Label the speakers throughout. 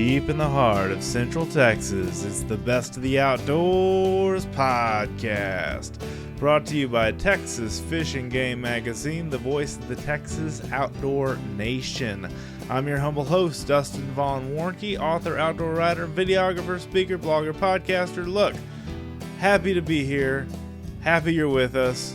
Speaker 1: deep in the heart of Central Texas, it's the Best of the Outdoors podcast. Brought to you by Texas Fishing Game Magazine, the voice of the Texas outdoor nation. I'm your humble host, Dustin Von Warnke, author, outdoor writer, videographer, speaker, blogger, podcaster. Look, happy to be here. Happy you're with us.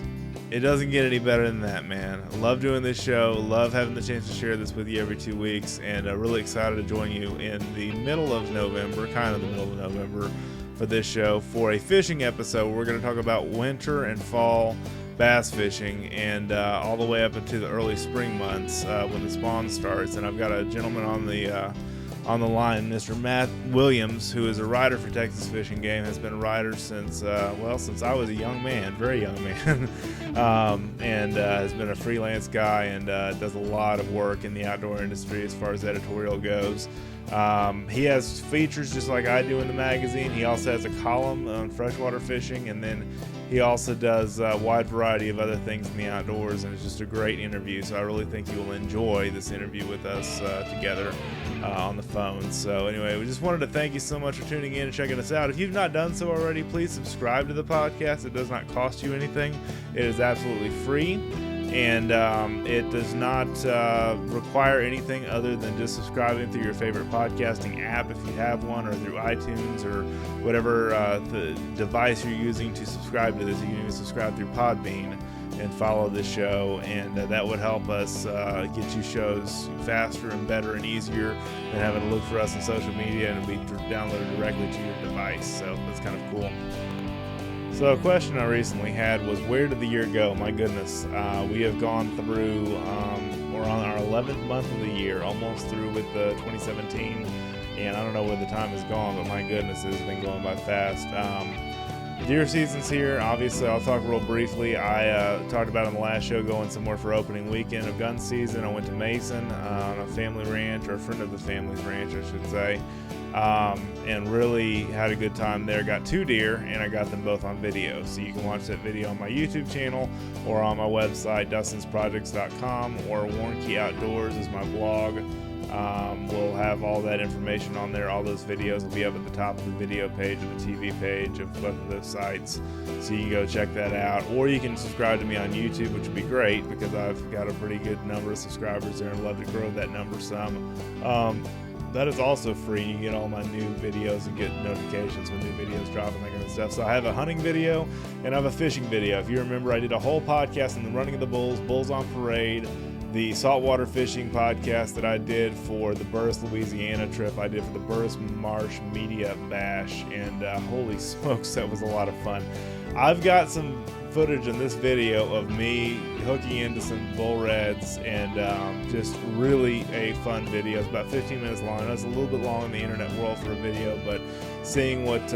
Speaker 1: It doesn't get any better than that, man. I love doing this show. Love having the chance to share this with you every 2 weeks. And really excited to join you in the middle of November, kind of the middle of November, for this show for a fishing episode. We're going to talk about winter and fall bass fishing and all the way up into the early spring months when the spawn starts. And I've got a gentleman on the line, Mr. Matt Williams, who is a writer for Texas Fishing Game, has been a writer since I was a young man, very young man, and has been a freelance guy and does a lot of work in the outdoor industry as far as editorial goes. He has features just like I do in the magazine. He also has a column on freshwater fishing, and then he also does a wide variety of other things in the outdoors, and it's just a great interview. So I really think you will enjoy this interview with us together on the phone. So anyway, we just wanted to thank you so much for tuning in and checking us out. If you've not done so already, please subscribe to the podcast. It does not cost you anything. It is absolutely free. And it does not require anything other than just subscribing through your favorite podcasting app if you have one, or through iTunes or whatever the device you're using to subscribe to this. You can even subscribe through Podbean and follow the show, and that would help us get you shows faster and better and easier than having to look for us on social media, and it'll be downloaded directly to your device. So that's kind of cool. So a question I recently had was, where did the year go? My goodness, we have gone through, we're on our 11th month of the year, almost through with 2017, and I don't know where the time has gone, but my goodness, it's been going by fast. Deer season's here. Obviously, I'll talk real briefly. I talked about in the last show going somewhere for opening weekend of gun season. I went to Mason on a family ranch, or a friend of the family's ranch, I should say. And really had a good time there. Got 2 deer, and I got them both on video. So you can watch that video on my YouTube channel or on my website, dustinsprojects.com, or Warnke Outdoors is my blog. We'll have all that information on there. All those videos will be up at the top of the video page or the TV page of both of those sites. So you can go check that out. Or you can subscribe to me on YouTube, which would be great because I've got a pretty good number of subscribers there and love to grow that number some. That is also free. You can get all my new videos and get notifications when new videos drop and that kind of stuff. So I have a hunting video and I have a fishing video. If you remember, I did a whole podcast on the running of the bulls, bulls on parade, the saltwater fishing podcast that I did for the Burris, Louisiana trip. I did for the Burris Marsh Media Bash, and holy smokes, that was a lot of fun. I've got some footage in this video of me hooking into some bull reds, and just really a fun video. It's about 15 minutes long. It's a little bit long in the internet world for a video, but seeing what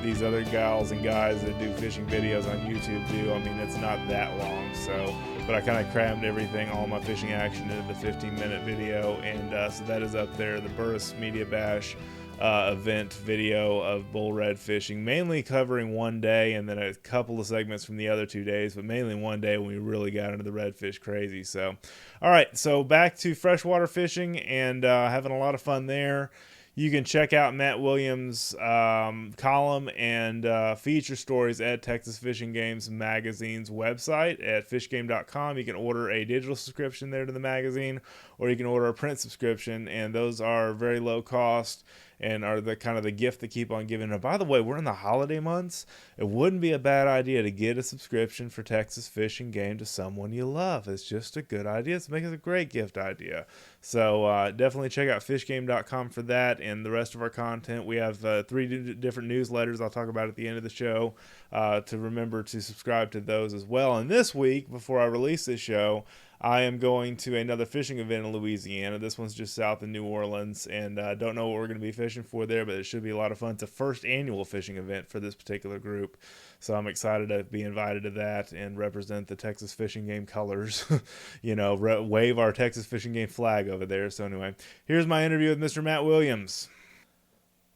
Speaker 1: these other gals and guys that do fishing videos on YouTube do, I mean, it's not that long. So, but I kind of crammed everything, all my fishing action, into the 15-minute video, and so that is up there, the Burris Media Bash event video of bull red fishing, mainly covering one day and then a couple of segments from the other 2 days, but mainly one day when we really got into the redfish crazy. So, all right, so back to freshwater fishing and having a lot of fun there. You can check out Matt Williams' column and feature stories at Texas Fishing Games Magazine's website at fishgame.com. You can order a digital subscription there to the magazine, or you can order a print subscription, and those are very low cost and are the kind of the gift that keep on giving. And by the way, we're in the holiday months. It wouldn't be a bad idea to get a subscription for Texas Fishing Game to someone you love. It's just a good idea. It's making a great gift idea. So definitely check out fishgame.com for that and the rest of our content. We have 3 different newsletters I'll talk about at the end of the show to remember to subscribe to those as well. And this week, before I release this show, I am going to another fishing event in Louisiana. This one's just south of New Orleans, and I don't know what we're going to be fishing for there, but it should be a lot of fun. It's the first annual fishing event for this particular group, so I'm excited to be invited to that and represent the Texas Fishing Game colors, wave our Texas Fishing Game flag over there. So anyway, here's my interview with Mr. Matt Williams.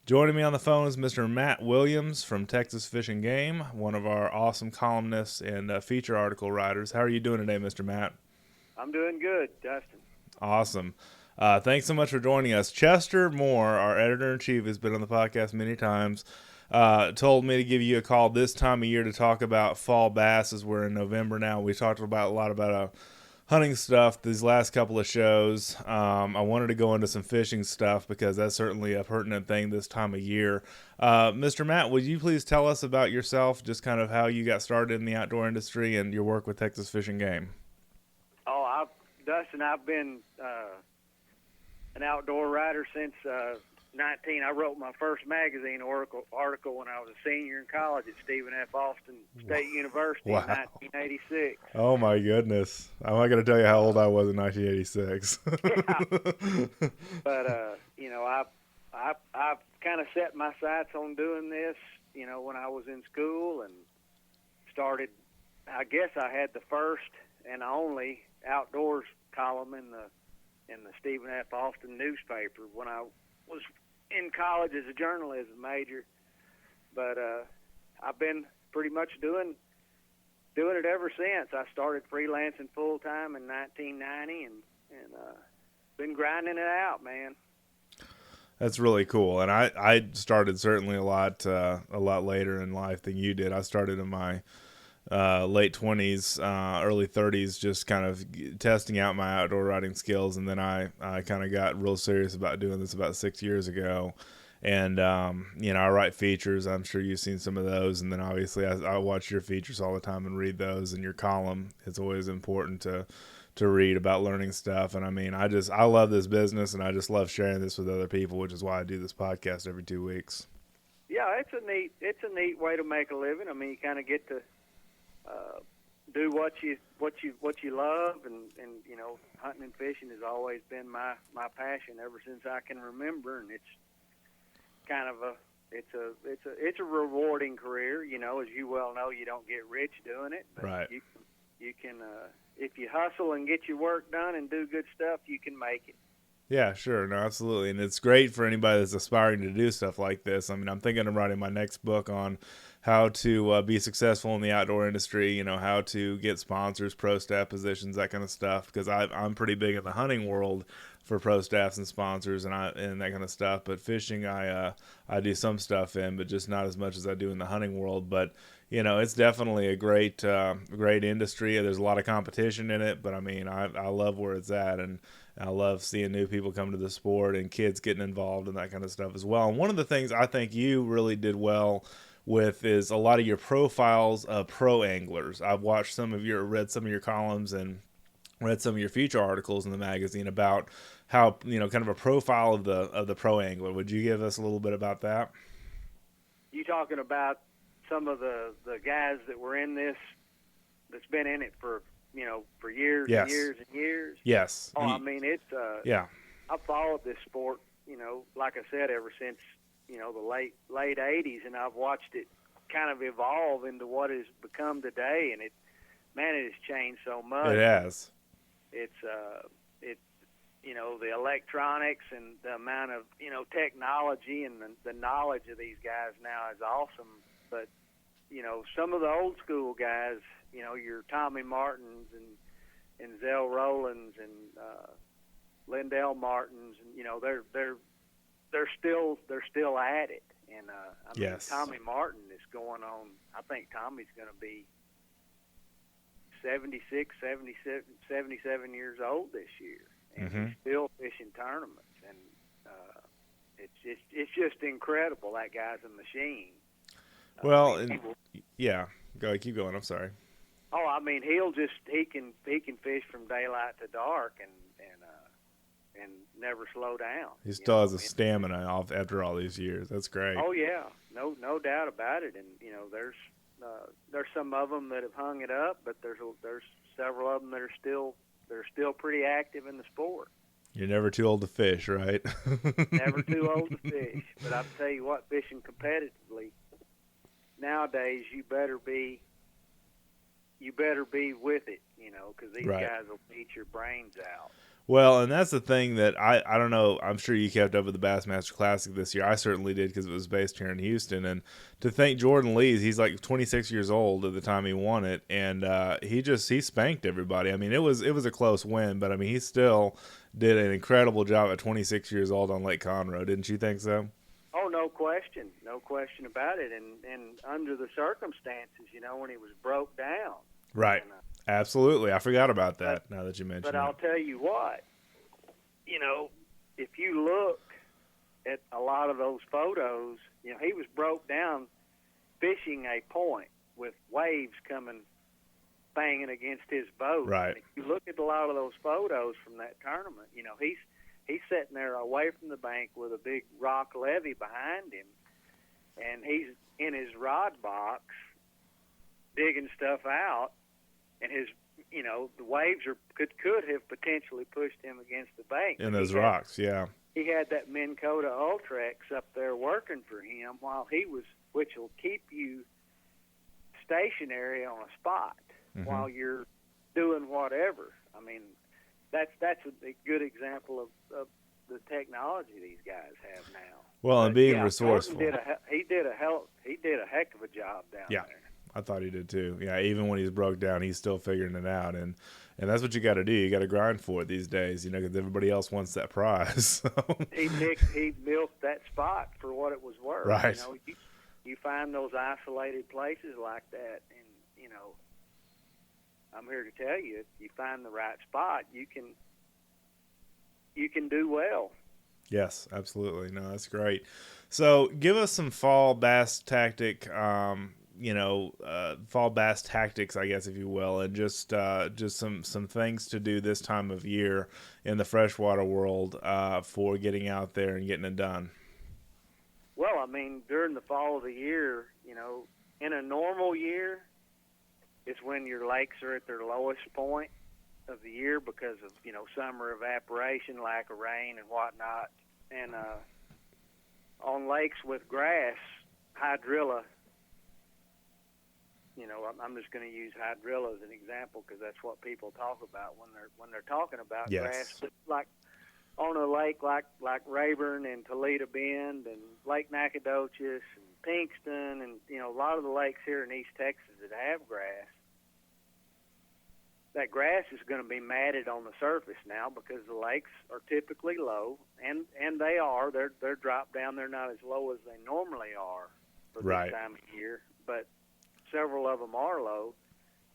Speaker 1: Joining me on the phone is Mr. Matt Williams from Texas Fishing Game, one of our awesome columnists and feature article writers. How are you doing today, Mr. Matt?
Speaker 2: I'm doing good, Dustin.
Speaker 1: Awesome. Thanks so much for joining us. Chester Moore, our editor-in-chief, has been on the podcast many times. Told me to give you a call this time of year to talk about fall bass, as we're in November now. We talked about a lot about hunting stuff these last couple of shows. I wanted to go into some fishing stuff because that's certainly a pertinent thing this time of year. Mr. Matt, would you please tell us about yourself, just kind of how you got started in the outdoor industry and your work with Texas Fish and Game?
Speaker 2: Dustin, I've been an outdoor writer since 19. I wrote my first magazine article when I was a senior in college at Stephen F. Austin State University in 1986.
Speaker 1: Oh my goodness! I'm not going to tell you how old I was in 1986.
Speaker 2: Yeah. But I've kind of set my sights on doing this. When I was in school and started. I guess I had the first and only outdoors column in the Stephen F. Austin newspaper when I was in college as a journalism major, but I've been pretty much doing it ever since. I started freelancing full time in 1990, and been grinding it out, man.
Speaker 1: That's really cool, and I started certainly a lot later in life than you did. I started in my late 20s, early 30s, just kind of testing out my outdoor writing skills. And then I kind of got real serious about doing this about 6 years ago. And, I write features. I'm sure you've seen some of those. And then obviously I watch your features all the time and read those. And your column, it's always important to read about learning stuff. And I mean, I love this business, and I just love sharing this with other people, which is why I do this podcast every 2 weeks.
Speaker 2: Yeah, it's a neat way to make a living. I mean, you kind of get to do what you love, and hunting and fishing has always been my passion ever since I can remember, and it's kind of a rewarding career. As you well know, you don't get rich doing it, but
Speaker 1: right.
Speaker 2: You can if you hustle and get your work done and do good stuff, you can make it.
Speaker 1: Yeah, sure. No, absolutely. And it's great for anybody that's aspiring to do stuff like this. I mean, I'm thinking of writing my next book on how to be successful in the outdoor industry, how to get sponsors, pro staff positions, that kind of stuff, because I'm pretty big in the hunting world for pro staffs and sponsors and that kind of stuff. But fishing, I do some stuff in, but just not as much as I do in the hunting world. But it's definitely a great industry. There's a lot of competition in it, but I mean, I love where it's at, and I love seeing new people come to the sport and kids getting involved and that kind of stuff as well. And one of the things I think you really did well with is a lot of your profiles of pro anglers. I've watched read some of your columns and read some of your feature articles in the magazine about how, kind of a profile of the pro angler. Would you give us a little bit about that?
Speaker 2: You talking about some of the guys that were in this, that's been in it for years
Speaker 1: yes.
Speaker 2: and years and years?
Speaker 1: Yes.
Speaker 2: Oh, I mean, it's
Speaker 1: yeah.
Speaker 2: I've followed this sport, like I said, ever since the late 80s, and I've watched it kind of evolve into what it's become today, and it has changed so much.
Speaker 1: It has.
Speaker 2: It's the electronics and the amount of technology and the knowledge of these guys now is awesome. But some of the old school guys, your Tommy Martins and Zell Rowlands and Lindell Martins, and they're still at it. And I mean,
Speaker 1: yes.
Speaker 2: Tommy Martin is going on. I think Tommy's going to be 76, 77 years old this year, and he's still fishing tournaments. And it's just incredible. That guy's a machine.
Speaker 1: Well, yeah. Go ahead, keep going. I'm sorry.
Speaker 2: Oh, I mean, he can fish from daylight to dark and never slow down.
Speaker 1: He still has a stamina after all these years. That's great.
Speaker 2: Oh yeah, no doubt about it. And there's some of them that have hung it up, but there's several of them that are still pretty active in the sport.
Speaker 1: You're never too old to fish, right?
Speaker 2: Never too old to fish. But I'll tell you what, fishing competitively nowadays, you better be with it, because these
Speaker 1: right.
Speaker 2: guys will beat your brains out.
Speaker 1: Well, and that's the thing that I don't know. I'm sure you kept up with the Bassmaster Classic this year. I certainly did because it was based here in Houston. And to think Jordan Lee's, he's like 26 years old at the time he won it, and he spanked everybody. I mean, it was a close win, but I mean, he still did an incredible job at 26 years old on Lake Conroe. Didn't you think so?
Speaker 2: Oh, no question about it. And under the circumstances, when he was broke down,
Speaker 1: right?
Speaker 2: And,
Speaker 1: absolutely, I forgot about that. Now that you mentioned it.
Speaker 2: But I'll tell you what, if you look at a lot of those photos, he was broke down fishing a point with waves coming banging against his boat.
Speaker 1: Right.
Speaker 2: And if you look at a lot of those photos from that tournament, he's sitting there away from the bank with a big rock levee behind him, and he's in his rod box digging stuff out, and his the waves could have potentially pushed him against the bank.
Speaker 1: In those rocks, yeah.
Speaker 2: He had that Minn Kota Ultrex up there working for him while he was, which will keep you stationary on a spot while you're doing whatever. I mean, that's a good example of the technology these guys have now.
Speaker 1: Well, and being resourceful.
Speaker 2: He did a heck of a job down there.
Speaker 1: I thought he did too. Yeah, even when he's broke down, he's still figuring it out, and that's what you got to do. You got to grind for it these days, because everybody else wants that prize. So.
Speaker 2: He milked that spot for what it was worth.
Speaker 1: Right.
Speaker 2: You find those isolated places like that, and I'm here to tell you, if you find the right spot, you can do well.
Speaker 1: Yes, absolutely. No, that's great. So, give us some fall bass tactic. Fall bass tactics, I guess, if you will, and just some things to do this time of year in the freshwater world for getting out there and getting it done.
Speaker 2: Well, I mean, during the fall of the year, in a normal year, it's when your lakes are at their lowest point of the year because of, summer evaporation, lack of rain and whatnot. And on lakes with grass, Hydrilla, I'm just going to use Hydrilla as an example because that's what people talk about when they're talking about grass. But like on a lake like Rayburn and Toledo Bend and Lake Nacogdoches and Pinkston and a lot of the lakes here in East Texas that have grass, that grass is going to be matted on the surface now because the lakes are typically low, and they're dropped down. They're not as low as they normally are for this time of year, but several of them are low,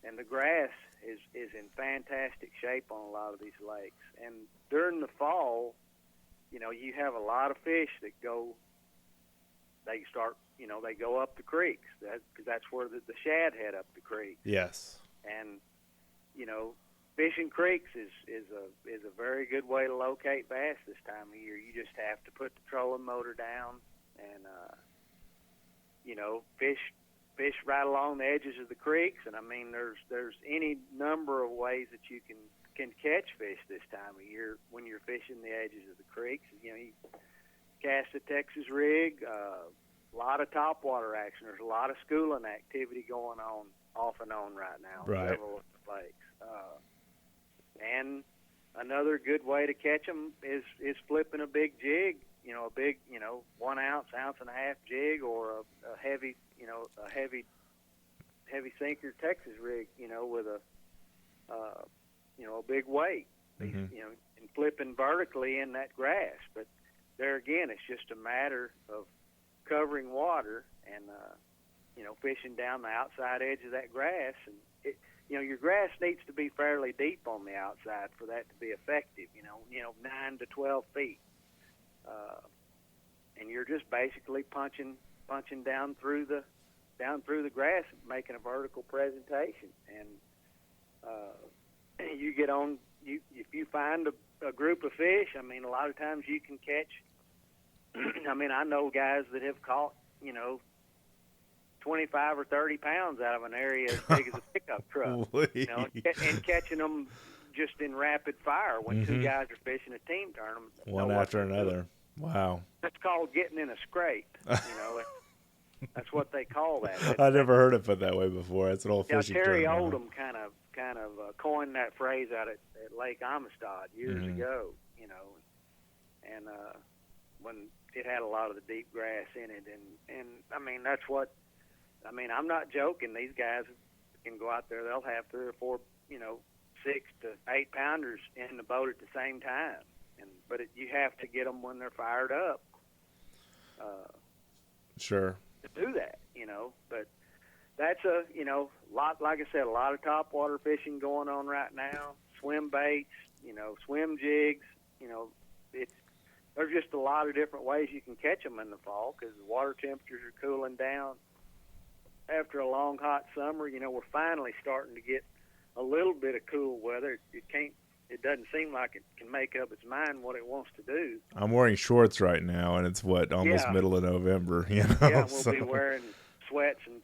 Speaker 2: and the grass is in fantastic shape on a lot of these lakes. And during the fall, you have a lot of fish that go up the creeks. Because that's where the shad head up the creek.
Speaker 1: Yes.
Speaker 2: And fishing creeks is a very good way to locate bass this time of year. You just have to put the trolling motor down and fish right along the edges of the creeks. And I mean, there's any number of ways that you can catch fish this time of year when you're fishing the edges of the creeks. You cast a Texas rig, a lot of topwater action. There's a lot of schooling activity going on off and on right now.
Speaker 1: Right.
Speaker 2: Several of the lakes. And another good way to catch them is flipping a big jig, a big, 1 ounce, ounce and a half jig, or a heavy, heavy sinker Texas rig, with a big weight, and flipping vertically in that grass. But there again, it's just a matter of covering water and, fishing down the outside edge of that grass. And your grass needs to be fairly deep on the outside for that to be effective. 9 to 12 feet, and you're just basically punching down through the grass, making a vertical presentation. And you get on. If you find a group of fish, I mean, a lot of times you can catch. I mean, I know guys that have caught 25 or 30 pounds out of an area as big as a pickup truck, and catching them just in rapid fire when two guys are fishing a team tournament.
Speaker 1: One after another. Wow.
Speaker 2: That's called getting in a scrape, That's what they call that.
Speaker 1: I never heard it put that way before. It's an old fishing term.
Speaker 2: Terry Oldham kind of coined that phrase out at Lake Amistad years ago, you know, and when it had a lot of the deep grass in it, and I mean that's what I mean. I'm not joking. These guys can go out there. They'll have 3 or 4, you know, 6 to 8 pounders in the boat at the same time, but you have to get them when they're fired up.
Speaker 1: Sure.
Speaker 2: To do that, you know, but that's lot, like I said, a lot of topwater fishing going on right now. Swim baits, you know, swim jigs, you know, there's just a lot of different ways you can catch them in the fall because the water temperatures are cooling down. After a long hot summer, you know, we're finally starting to get a little bit of cool weather. It doesn't seem like it can make up its mind what it wants to do.
Speaker 1: I'm wearing shorts right now, and it's almost middle of November. You know,
Speaker 2: yeah, we'll be wearing sweats and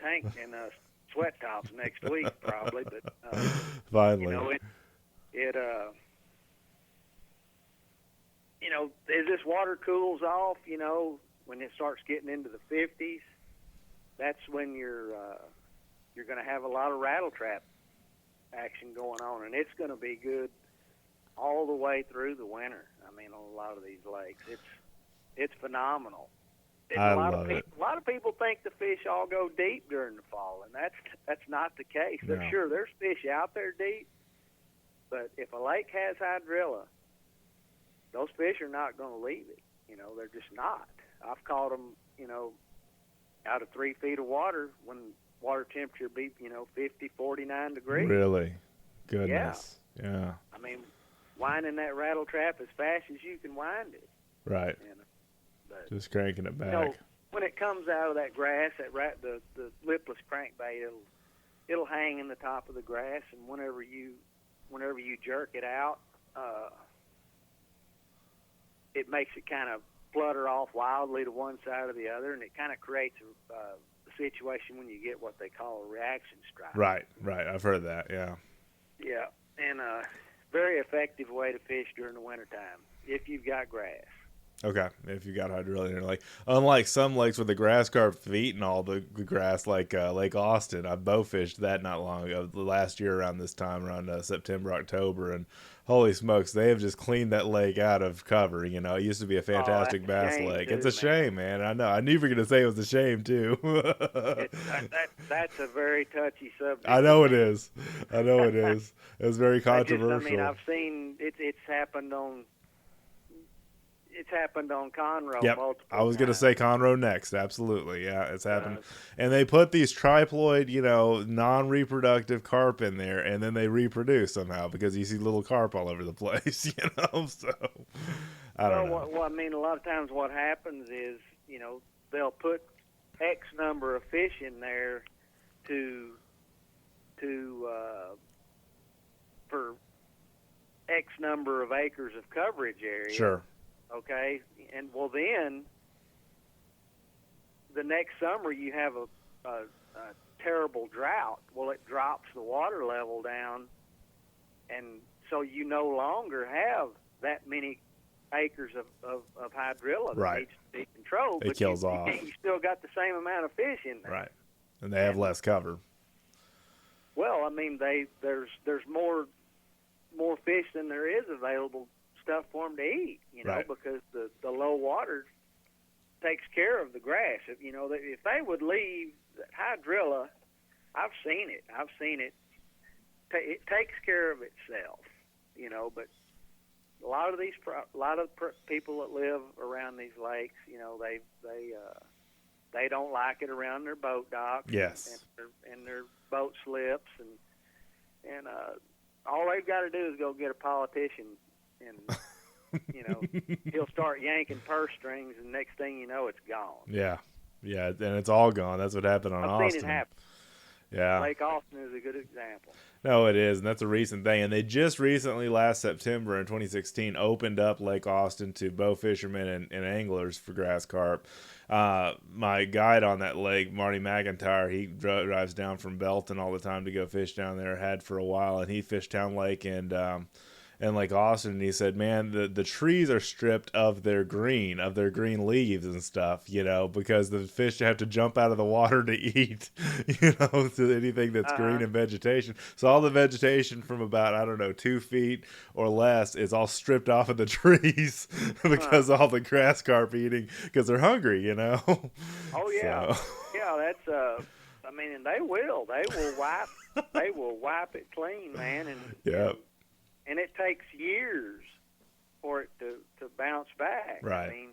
Speaker 2: sweat tops next week probably. But
Speaker 1: finally,
Speaker 2: you know, you know, as this water cools off, you know, when it starts getting into the 50s, that's when you're going to have a lot of rattle trap action going on, and it's going to be good all the way through the winter. I mean, on a lot of these lakes, it's phenomenal.
Speaker 1: I love it.
Speaker 2: A lot of people think the fish all go deep during the fall, and that's not the case.
Speaker 1: No.
Speaker 2: Sure, there's fish out there deep, but if a lake has hydrilla, those fish are not going to leave it. You know, they're just not. I've caught them, you know, out of 3 feet of water when water temperature be, you know, 50, 49 degrees.
Speaker 1: Really? Goodness. Yeah.
Speaker 2: I mean, winding that rattle trap as fast as you can wind it.
Speaker 1: Right.
Speaker 2: But,
Speaker 1: just cranking it back.
Speaker 2: You know, when it comes out of that grass, the lipless crankbait, it'll hang in the top of the grass, and whenever you jerk it out, it makes it kind of flutter off wildly to one side or the other, and it kind of creates a situation when you get what they call a reaction strike.
Speaker 1: Right. I've heard that, yeah.
Speaker 2: Yeah, and very effective way to fish during the wintertime if you've got grass.
Speaker 1: Okay, if you got hydrilla in there. Like, unlike some lakes where the grass carp have eaten all the grass, like Lake Austin, I bowfished that not long ago, last year around this time, around September, October, and holy smokes, they have just cleaned that lake out of cover. You know, it used to be a fantastic bass lake. It's a shame, man. I know. I knew you were going to say it was a shame, too.
Speaker 2: That's a very touchy subject.
Speaker 1: I know it is. It was very controversial.
Speaker 2: I mean, I've seen it's happened on... It's happened on Conroe multiple
Speaker 1: I was going to
Speaker 2: times.
Speaker 1: say Conroe next. Absolutely. Yeah, it's happened. And they put these triploid, you know, non-reproductive carp in there, and then they reproduce somehow because you see little carp all over the place, you know? So, I don't know.
Speaker 2: Well, I mean, a lot of times what happens is, you know, they'll put X number of fish in there for X number of acres of coverage area.
Speaker 1: Sure.
Speaker 2: Okay, and well then, the next summer you have a terrible drought. Well, it drops the water level down, and so you no longer have that many acres of hydrilla that needs to be controlled.
Speaker 1: It kills off.
Speaker 2: You still got the same amount of fish in there.
Speaker 1: Right, and they have less cover.
Speaker 2: Well, I mean, there's more fish than there is available stuff for them to eat, you know, because the low water takes care of the grass. You know, if they would leave hydrilla, I've seen it. It takes care of itself, you know. But a lot of people that live around these lakes, you know, they don't like it around their boat docks.
Speaker 1: Yes.
Speaker 2: And their boat slips, and all they've got to do is go get a politician. And, you know, he'll start yanking purse strings, and next thing you know, it's gone. Yeah,
Speaker 1: and it's all gone. That's what happened on Austin.
Speaker 2: I've seen it happen.
Speaker 1: Yeah.
Speaker 2: Lake Austin is a good example.
Speaker 1: No, it is, and that's a recent thing. And they just recently, last September in 2016, opened up Lake Austin to bow fishermen and anglers for grass carp. My guide on that lake, Marty McIntyre, he drives down from Belton all the time to go fish down there, had for a while, and he fished Town Lake and in Lake Austin, and he said, man, the trees are stripped of their green leaves and stuff, because the fish have to jump out of the water to eat, to anything that's green and vegetation. So all the vegetation from about, I don't know, 2 feet or less is all stripped off of the trees because all the grass carp eating, because they're hungry,
Speaker 2: Oh yeah.
Speaker 1: So.
Speaker 2: Yeah, that's I mean, and they will wipe it clean, man, and it takes years for it to bounce back.
Speaker 1: Right.
Speaker 2: I mean,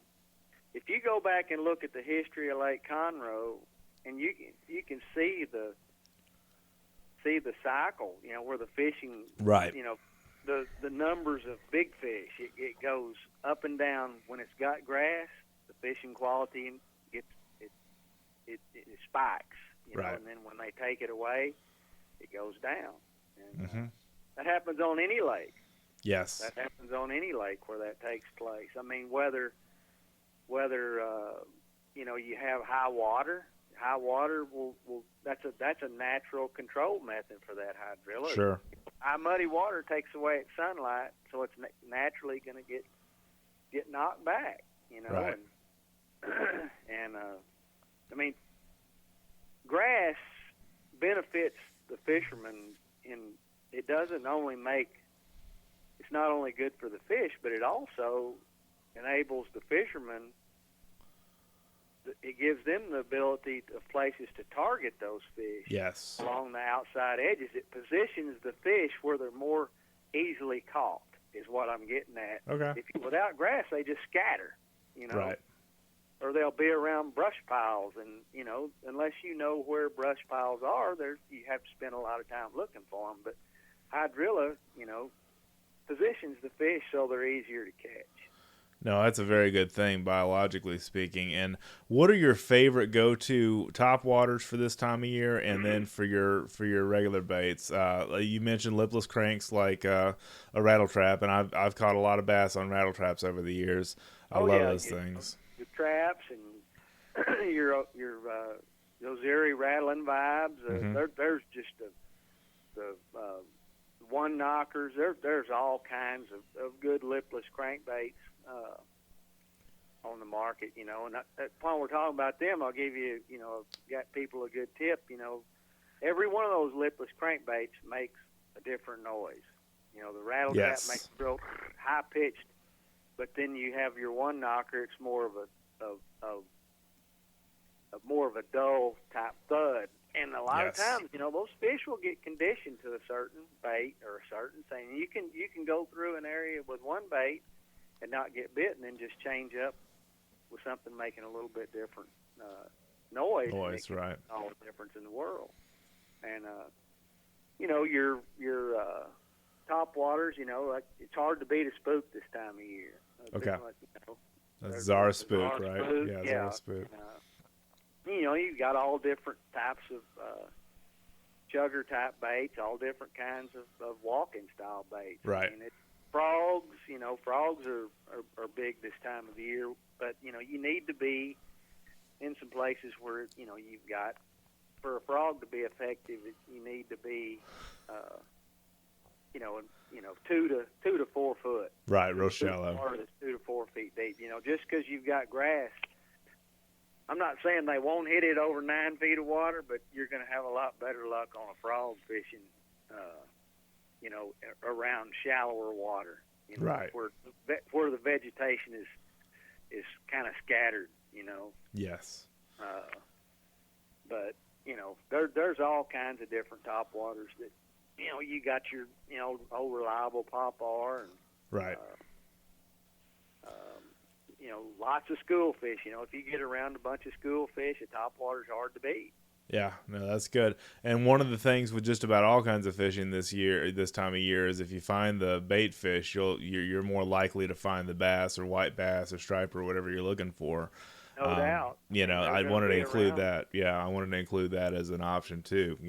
Speaker 2: if you go back and look at the history of Lake Conroe, and you can see the cycle, where the fishing,
Speaker 1: right,
Speaker 2: the numbers of big fish, it goes up and down. When it's got grass, the fishing quality it spikes,
Speaker 1: right.
Speaker 2: And then when they take it away, it goes down. And
Speaker 1: Mm-hmm.
Speaker 2: that happens on any lake.
Speaker 1: Yes.
Speaker 2: That happens on any lake where that takes place. I mean, whether you have high water will that's a natural control method for that hydrilla.
Speaker 1: Sure.
Speaker 2: High muddy water takes away its sunlight, so it's naturally going to get knocked back.
Speaker 1: Right.
Speaker 2: And I mean, grass benefits the fishermen it doesn't only it's not only good for the fish, but it also enables the fishermen, it gives them the ability of places to target those fish.
Speaker 1: Yes.
Speaker 2: Along the outside edges. It positions the fish where they're more easily caught, is what I'm getting at.
Speaker 1: Okay.
Speaker 2: Without grass, they just scatter,
Speaker 1: Right.
Speaker 2: Or they'll be around brush piles, and unless you know where brush piles are, you have to spend a lot of time looking for them. But hydrilla, positions the fish so they're easier to catch.
Speaker 1: No, that's a very good thing, biologically speaking. And what are your favorite go-to top waters for this time of year, and then for your regular baits? You mentioned lipless cranks like a rattle trap, and I've caught a lot of bass on rattle traps over the years. I love those things.
Speaker 2: Your traps and your those eerie rattling vibes. There's just the one knockers. There's all kinds of good lipless crankbaits on the market. And while we're talking about them, I'll give you got people a good tip. Every one of those lipless crankbaits makes a different noise. The rattle trap makes a real high pitched. But then you have your one knocker. It's more of a dull type thud. And a lot of times, those fish will get conditioned to a certain bait or a certain thing. You can go through an area with one bait and not get bit, and then just change up with something making a little bit different noise.
Speaker 1: Noise, right?
Speaker 2: All the difference in the world. And your top waters. It's hard to beat a spook this time of year.
Speaker 1: Okay. That's Zara spook, right?
Speaker 2: Spook.
Speaker 1: Yeah, Zara spook.
Speaker 2: You've got all different types of chugger type baits, all different kinds of walking style baits.
Speaker 1: Right.
Speaker 2: Frogs, frogs are big this time of the year, but you need to be in some places where you've got, for a frog to be effective, you need to be 2 to 4 foot.
Speaker 1: Right, real shallow.
Speaker 2: Water that's 2 to 4 feet deep. Just because you've got grass, I'm not saying they won't hit it over 9 feet of water, but you're going to have a lot better luck on a frog fishing, around shallower water.
Speaker 1: Right.
Speaker 2: Where the vegetation is kind of scattered.
Speaker 1: Yes.
Speaker 2: But there's all kinds of different top waters that. You got your, old reliable Pop-R and
Speaker 1: right.
Speaker 2: Lots of school fish. If you get around a bunch of school fish, a top water's hard to beat.
Speaker 1: Yeah, no, that's good. And one of the things with just about all kinds of fishing this time of year, is if you find the bait fish, you're more likely to find the bass or white bass or striper or whatever you're looking for.
Speaker 2: No doubt.
Speaker 1: I wanted to include that. Yeah, I wanted to include that as an option too.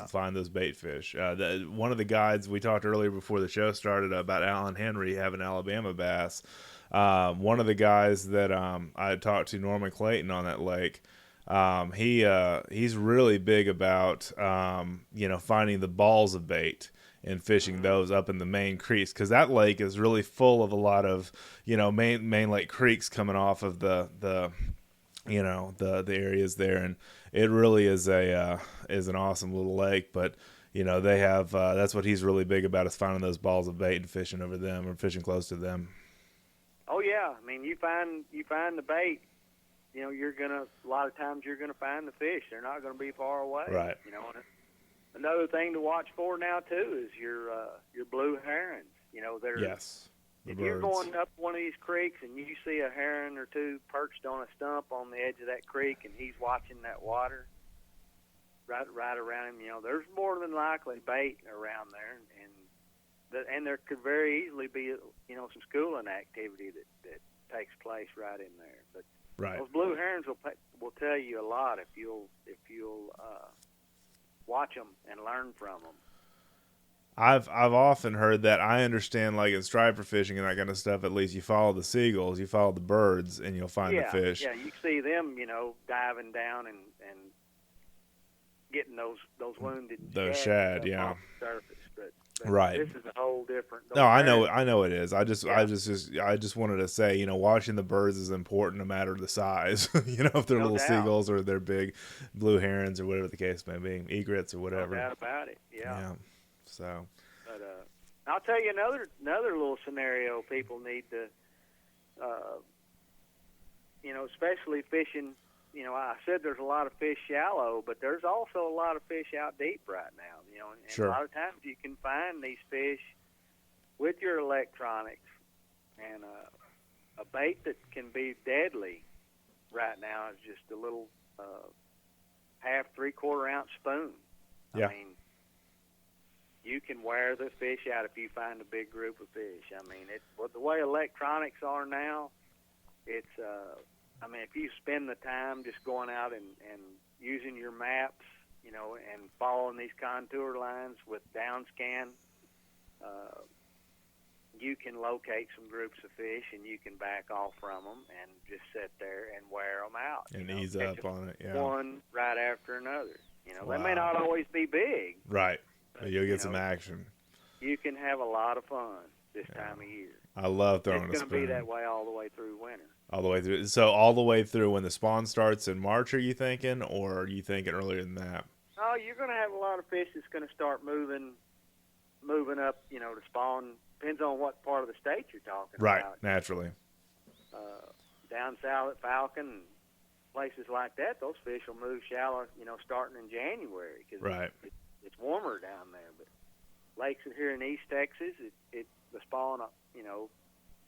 Speaker 1: Find those bait fish. One of the guides we talked earlier before the show started about Alan Henry having Alabama bass. One of the guys that I talked to, Norman Clayton, on that lake. He's really big about finding the balls of bait. and fishing those up in the main creeks, because that lake is really full of a lot of, main lake creeks coming off of the areas there, and it really is is an awesome little lake. But they have that's what he's really big about, is finding those balls of bait and fishing over them, or fishing close to them.
Speaker 2: Oh yeah, I mean, you find the bait, a lot of times you're gonna find the fish. They're not gonna be far away.
Speaker 1: Right.
Speaker 2: And another thing to watch for now too is your blue herons.
Speaker 1: Yes.
Speaker 2: If you're going up one of these creeks and you see a heron or two perched on a stump on the edge of that creek, and he's watching that water right around him, there's more than likely bait around there, and there could very easily be some schooling activity that takes place right in there. But
Speaker 1: right.
Speaker 2: Those blue herons will tell you a lot if you'll watch them and learn from them.
Speaker 1: I've often heard that. I understand, like in striper fishing and that kind of stuff, at least you follow the seagulls, you follow the birds, and you'll find the fish.
Speaker 2: Yeah, you see them, diving down and getting those wounded
Speaker 1: shad, yeah.
Speaker 2: off the surface. But
Speaker 1: right.
Speaker 2: This is a whole different.
Speaker 1: No, I know it is. I just wanted to say, watching the birds is important, no matter the size. If they're little seagulls or they're big blue herons or whatever the case may be, egrets or whatever.
Speaker 2: No doubt about it. Yeah.
Speaker 1: So.
Speaker 2: But I'll tell you another little scenario people need to, especially fishing. I said there's a lot of fish shallow, but there's also a lot of fish out deep right now. And
Speaker 1: sure.
Speaker 2: A lot of times you can find these fish with your electronics, and a bait that can be deadly right now is just a little half 3/4 ounce spoon.
Speaker 1: Yeah.
Speaker 2: I mean, you can wear the fish out if you find a big group of fish. I mean, the way electronics are now, it's if you spend the time just going out and using your maps, and following these contour lines with downscan, you can locate some groups of fish, and you can back off from them and just sit there and wear them out.
Speaker 1: And ease up on it, yeah.
Speaker 2: One right after another.
Speaker 1: Wow.
Speaker 2: They may not always be big.
Speaker 1: Right. But you'll get some action.
Speaker 2: You can have a lot of fun this time of year.
Speaker 1: I love throwing a spoon.
Speaker 2: It's going to be that way all the way through winter.
Speaker 1: All the way through. So all the way through when the spawn starts in March, are you thinking, or are you thinking earlier than that?
Speaker 2: Oh, you're going to have a lot of fish that's going to start moving up, to spawn. Depends on what part of the state you're talking
Speaker 1: right,
Speaker 2: about. Right,
Speaker 1: naturally.
Speaker 2: Down south at Falcon and places like that, those fish will move shallow, starting in January, because
Speaker 1: right.
Speaker 2: It's warmer down there. But lakes here in East Texas, the spawn, you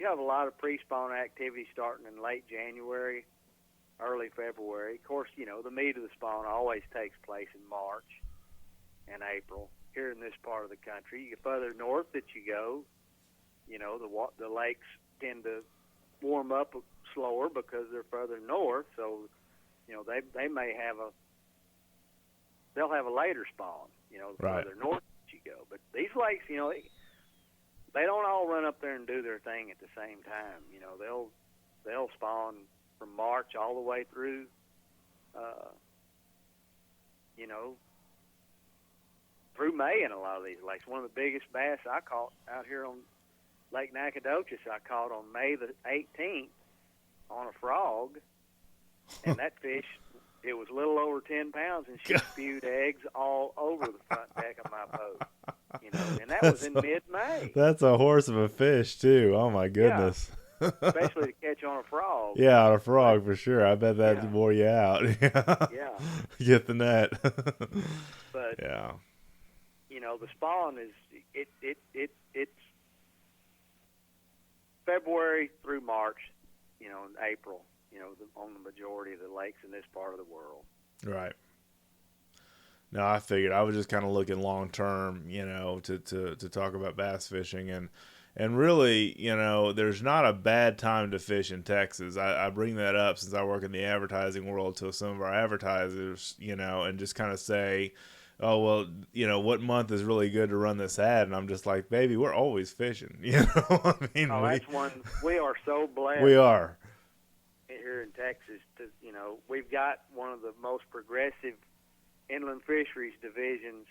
Speaker 2: have a lot of pre-spawn activity starting in late January, early February. Of course, the meat of the spawn always takes place in March and April here in this part of the country. You get further north that you go, the lakes tend to warm up slower because they're further north. So, they may have they'll have a later spawn, the
Speaker 1: right.
Speaker 2: further north that you go. But these lakes, they don't all run up there and do their thing at the same time. They'll spawn from March all the way through, through May in a lot of these lakes. One of the biggest bass I caught out here on Lake Nacogdoches, I caught on May the 18th on a frog, and that fish, it was a little over 10 pounds, and she spewed eggs all over the front deck of my boat. And that was in mid-May.
Speaker 1: That's a horse of a fish, too. Oh, my goodness.
Speaker 2: Yeah. Especially to catch on a frog.
Speaker 1: Yeah, on a frog, for sure. I bet that wore you out.
Speaker 2: Yeah.
Speaker 1: Get the net.
Speaker 2: But,
Speaker 1: yeah.
Speaker 2: The spawn is, it's February through March, and April, on the majority of the lakes in this part of the world.
Speaker 1: Right. No, I figured. I was just kind of looking long term, to talk about bass fishing, and really, there's not a bad time to fish in Texas. I bring that up since I work in the advertising world to some of our advertisers, and just kind of say, oh, well, what month is really good to run this ad? And I'm just like, baby, we're always fishing. I mean,
Speaker 2: that's one. We are so blessed.
Speaker 1: We are.
Speaker 2: Here in Texas, we've got one of the most progressive inland fisheries divisions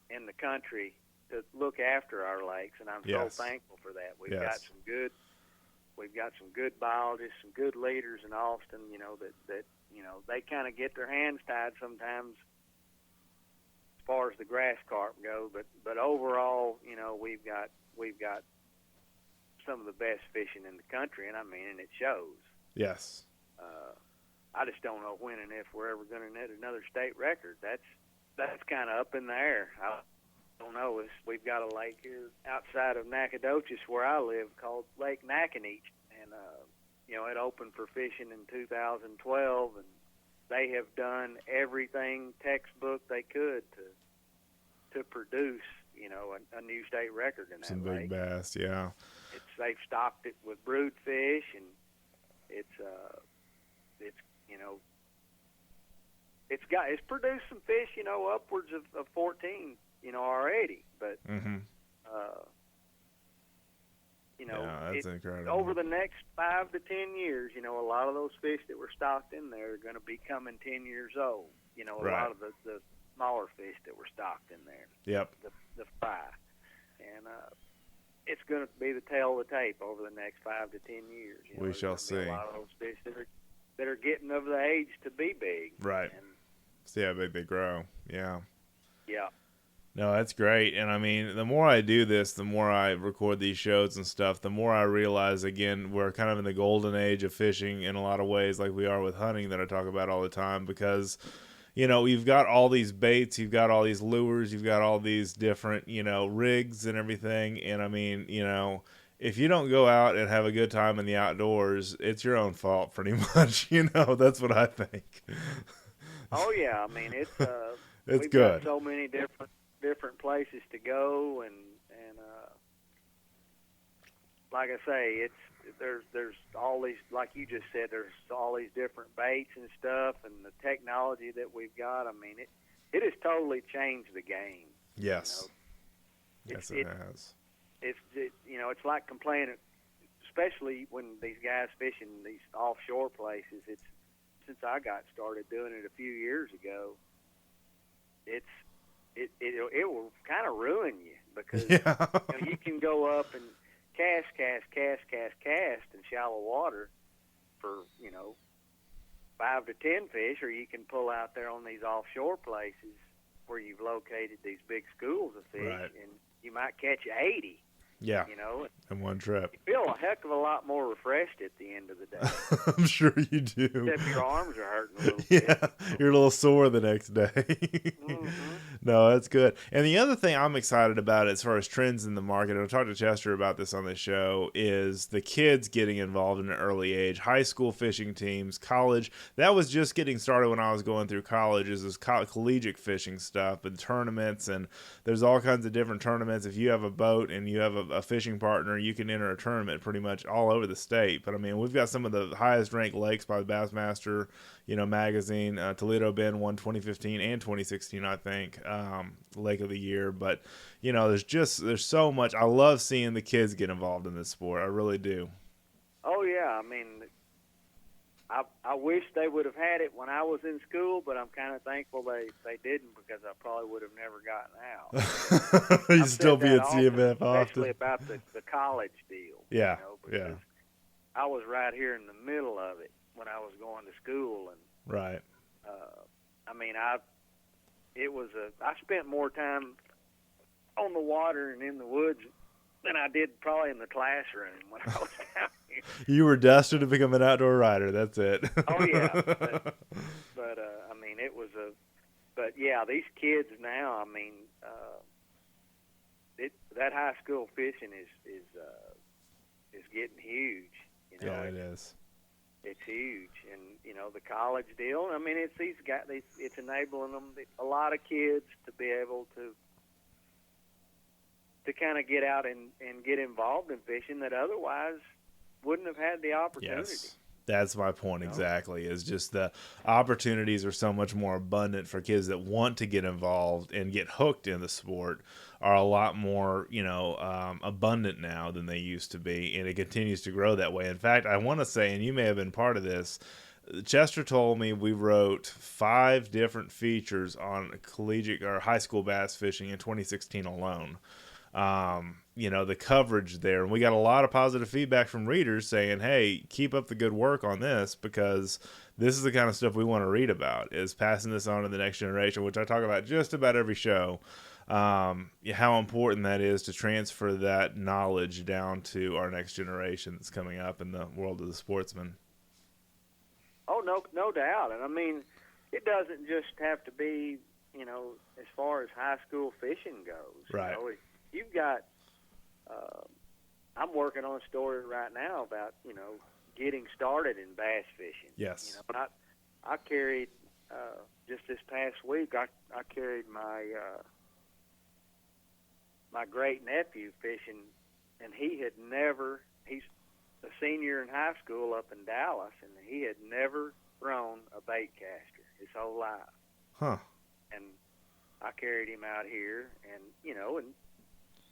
Speaker 2: in the country, to look after our lakes, and I'm
Speaker 1: Yes.
Speaker 2: so thankful for that. We've
Speaker 1: Yes.
Speaker 2: got some good biologists, some good leaders in Austin. That they kind of get their hands tied sometimes as far as the grass carp go, but overall, we've got some of the best fishing in the country, and it shows.
Speaker 1: Yes.
Speaker 2: I just don't know when and if we're ever going to net another state record. That's kind of up in the air. I don't know. We've got a lake here outside of Nacogdoches where I live called Lake Nacogdoches, and it opened for fishing in 2012, and they have done everything textbook they could to produce a new state record in that
Speaker 1: Some
Speaker 2: lake.
Speaker 1: big bass, yeah.
Speaker 2: They've stocked it with brood fish, and it's produced some fish, upwards of 14, already. But
Speaker 1: yeah, that's incredible.
Speaker 2: over the next 5 to 10 years, a lot of those fish that were stocked in there are going to be coming 10 years old. A
Speaker 1: Right.
Speaker 2: lot of the smaller fish that were stocked in there.
Speaker 1: Yep.
Speaker 2: The fry, and it's going to be the tail of the tape over the next 5 to 10 years.
Speaker 1: We shall
Speaker 2: there's gonna be
Speaker 1: see.
Speaker 2: A lot of those fish that are getting of the age to be big.
Speaker 1: Right.
Speaker 2: And,
Speaker 1: See how big they grow. Yeah.
Speaker 2: yeah.
Speaker 1: No, that's great. And the more I do this, the more I record these shows and stuff, the more I realize, again, we're kind of in the golden age of fishing in a lot of ways, like we are with hunting that I talk about all the time, because, you've got all these baits, you've got all these lures, you've got all these different, rigs and everything. And if you don't go out and have a good time in the outdoors, it's your own fault pretty much. That's what I think.
Speaker 2: Oh yeah, it's
Speaker 1: it's
Speaker 2: we've
Speaker 1: good.
Speaker 2: got so many different places to go, and like I say, there's all these, like you just said, there's all these different baits and stuff, and the technology that we've got. It has totally changed the game.
Speaker 1: Yes. Yes, it has.
Speaker 2: It's like complaining, especially when these guys fishing these offshore places. Since I got started doing it a few years ago, it will kind of ruin you, because you can go up and cast in shallow water for 5 to 10 fish, or you can pull out there on these offshore places where you've located these big schools of fish,
Speaker 1: Right.
Speaker 2: and you might catch 80.
Speaker 1: Yeah. In one trip.
Speaker 2: You feel a heck of a lot more refreshed at the end of the day.
Speaker 1: I'm sure you do.
Speaker 2: Except your arms are hurting a little
Speaker 1: Yeah,
Speaker 2: bit.
Speaker 1: you're a little sore the next day.
Speaker 2: Mm-hmm.
Speaker 1: No, that's good. And the other thing I'm excited about as far as trends in the market, and I'll talk to Chester about this on the show, is the kids getting involved in an early age. High school fishing teams, college. That was just getting started when I was going through college, is this collegiate fishing stuff and tournaments, and there's all kinds of different tournaments. If you have a boat and you have a fishing partner, you can enter a tournament pretty much all over the state. But we've got some of the highest ranked lakes by the Bassmaster, magazine. Toledo Bend won 2015 and 2016, I think, Lake of the Year. But there's so much. I love seeing the kids get involved in this sport. I really do.
Speaker 2: Oh yeah, I wish they would have had it when I was in school, but I'm kind of thankful they didn't, because I probably would have never gotten out.
Speaker 1: You still be at CMF often,
Speaker 2: especially about the college deal.
Speaker 1: Yeah,
Speaker 2: because I was right here in the middle of it when I was going to school, and
Speaker 1: right.
Speaker 2: I spent more time on the water and in the woods than I did probably in the classroom when I was down here.
Speaker 1: You were destined to become an outdoor rider. That's it.
Speaker 2: Oh yeah, but it was but yeah, these kids now, that high school fishing is getting huge.
Speaker 1: Yeah, it is.
Speaker 2: It's huge, and the college deal. It's these guys. It's enabling them, a lot of kids, to be able to kind of get out and get involved in fishing that otherwise wouldn't have had the opportunity.
Speaker 1: Yes. That's my point exactly, is just the opportunities are so much more abundant for kids that want to get involved and get hooked in the sport, are a lot more, abundant now than they used to be, and it continues to grow that way. In fact, I want to say, and you may have been part of this, Chester told me we wrote 5 different features on collegiate or high school bass fishing in 2016 alone. The coverage there, and we got a lot of positive feedback from readers saying, hey, keep up the good work on this, because this is the kind of stuff we want to read about, is passing this on to the next generation, which I talk about just about every show. How important that is to transfer that knowledge down to our next generation that's coming up in the world of the sportsman.
Speaker 2: Oh, no doubt. And I mean, it doesn't just have to be, as far as high school fishing goes.
Speaker 1: Right.
Speaker 2: You've got, I'm working on a story right now about, getting started in bass fishing.
Speaker 1: Yes.
Speaker 2: I carried, just this past week, I carried my great nephew fishing, and he's a senior in high school up in Dallas, and he had never thrown a bait caster his whole life.
Speaker 1: Huh.
Speaker 2: And I carried him out here, and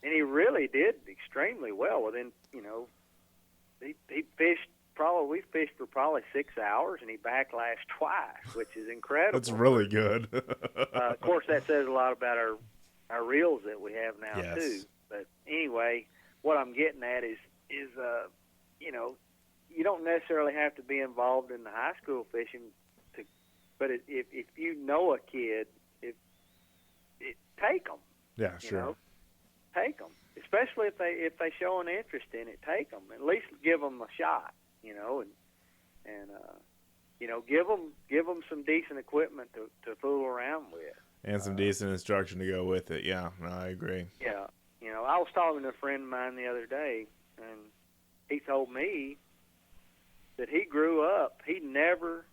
Speaker 2: and he really did extremely well. Within, he fished we fished for probably 6 hours, and he backlashed twice, which is incredible.
Speaker 1: That's really good.
Speaker 2: Of course, that says a lot about our reels that we have now,
Speaker 1: yes.
Speaker 2: too. But anyway, what I'm getting at is you don't necessarily have to be involved in the high school fishing, but if you know a kid, take them.
Speaker 1: Yeah, sure.
Speaker 2: Take them, especially if they show an interest in it. Take them, at least give them a shot. Give them some decent equipment to fool around with,
Speaker 1: and some decent instruction to go with it. Yeah, no, I agree.
Speaker 2: Yeah, I was talking to a friend of mine the other day, and he told me that he grew up. He never,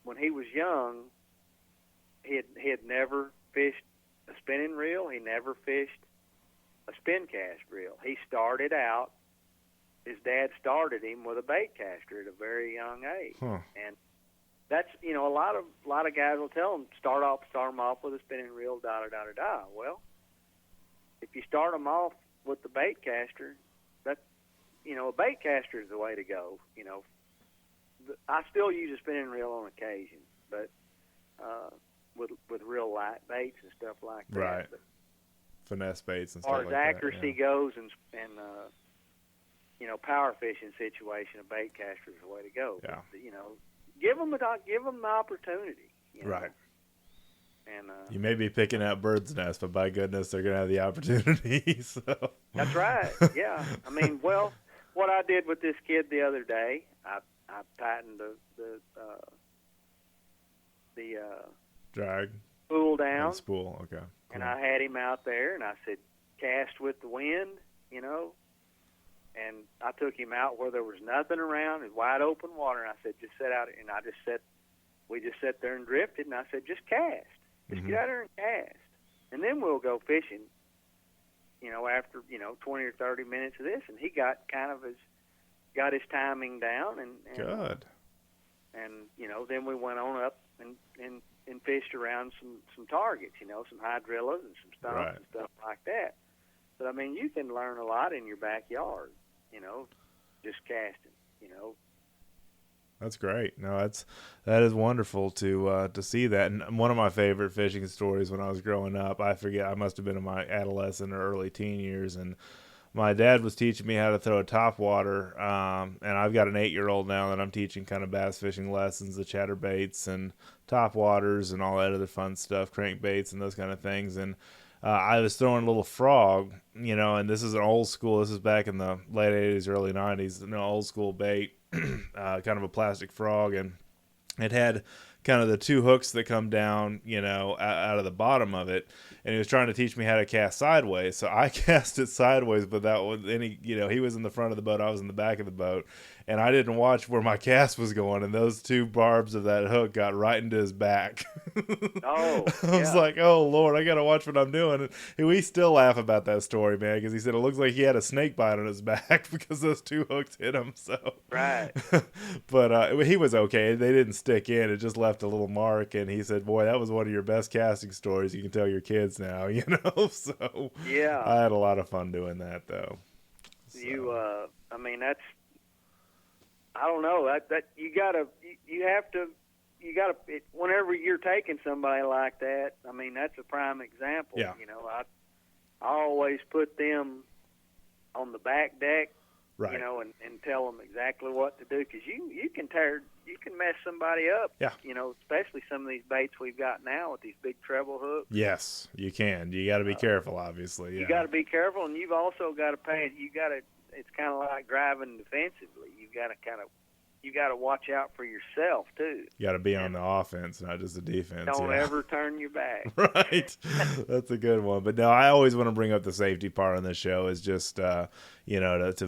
Speaker 2: when he was young, he had never fished a spinning reel. He never fished a spin cast reel. He started out. His dad started him with a bait caster at a very young age, and that's a lot of guys will tell him start them off with a spinning reel. Well, if you start them off with the bait caster, a bait caster is the way to go. I still use a spinning reel on occasion, but with real light baits and stuff like that.
Speaker 1: Right.
Speaker 2: But
Speaker 1: finesse baits and stuff like that.
Speaker 2: As far as accuracy goes, and power fishing situation, a bait caster is the way to go.
Speaker 1: Yeah.
Speaker 2: But, give them the opportunity.
Speaker 1: Right.
Speaker 2: And
Speaker 1: you may be picking out birds' nests, but by goodness, they're going to have the opportunity. So.
Speaker 2: That's right. Yeah. I mean, well, what I did with this kid the other day, I tightened the
Speaker 1: drag
Speaker 2: spool down.
Speaker 1: And spool, okay. Cool.
Speaker 2: And I had him out there, and I said, cast with the wind, and I took him out where there was nothing around, in wide open water, and I said, just sit out, and we just sat there and drifted, and I said, just cast. Just get out there and cast. And then we'll go fishing, after, 20 or 30 minutes of this, and he got got his timing down, and
Speaker 1: good.
Speaker 2: And, then we went on up and fished around some targets, some hydrillas and some stumps
Speaker 1: right.
Speaker 2: and stuff like that. But, I mean, you can learn a lot in your backyard, just casting,
Speaker 1: That's great. No, that is wonderful to see that. And one of my favorite fishing stories when I was growing up, I forget, I must have been in my adolescent or early teen years, and my dad was teaching me how to throw a topwater, and I've got an 8-year-old now that I'm teaching kind of bass fishing lessons, the chatterbaits and topwaters and all that other fun stuff, crankbaits and those kind of things. And I was throwing a little frog, and this is an old school, this is back in the late 80s, early 90s, an old school bait, kind of a plastic frog, and it had kind of the 2 hooks that come down, out of the bottom of it. And he was trying to teach me how to cast sideways. So I cast it sideways without any, he was in the front of the boat, I was in the back of the boat. And I didn't watch where my cast was going. And those 2 barbs of that hook got right into his back.
Speaker 2: Oh,
Speaker 1: I was like, oh, Lord, I got to watch what I'm doing. And we still laugh about that story, man, because he said it looks like he had a snake bite on his back because those 2 hooks hit him. So
Speaker 2: right.
Speaker 1: But he was okay. They didn't stick in. It just left a little mark. And he said, boy, that was one of your best casting stories you can tell your kids now, So
Speaker 2: yeah,
Speaker 1: I had a lot of fun doing that, though. So.
Speaker 2: I mean, I don't know that you gotta whenever you're taking somebody like that. I mean, that's a prime example.
Speaker 1: Yeah.
Speaker 2: You know, I always put them on the back deck.
Speaker 1: Right.
Speaker 2: You know, and tell them exactly what to do, because you can mess somebody up.
Speaker 1: Yeah.
Speaker 2: You know, especially some of these baits we've got now with these big treble hooks.
Speaker 1: Yes, you can. You got to be careful, obviously. Yeah.
Speaker 2: You got to be careful, and you've also got to pay. It's kind of like driving defensively. You got to watch out for yourself too.
Speaker 1: You got to be on the offense, not just the defense.
Speaker 2: Don't ever turn your back.
Speaker 1: Right. That's a good one. But no, I always want to bring up the safety part on this show, is just, to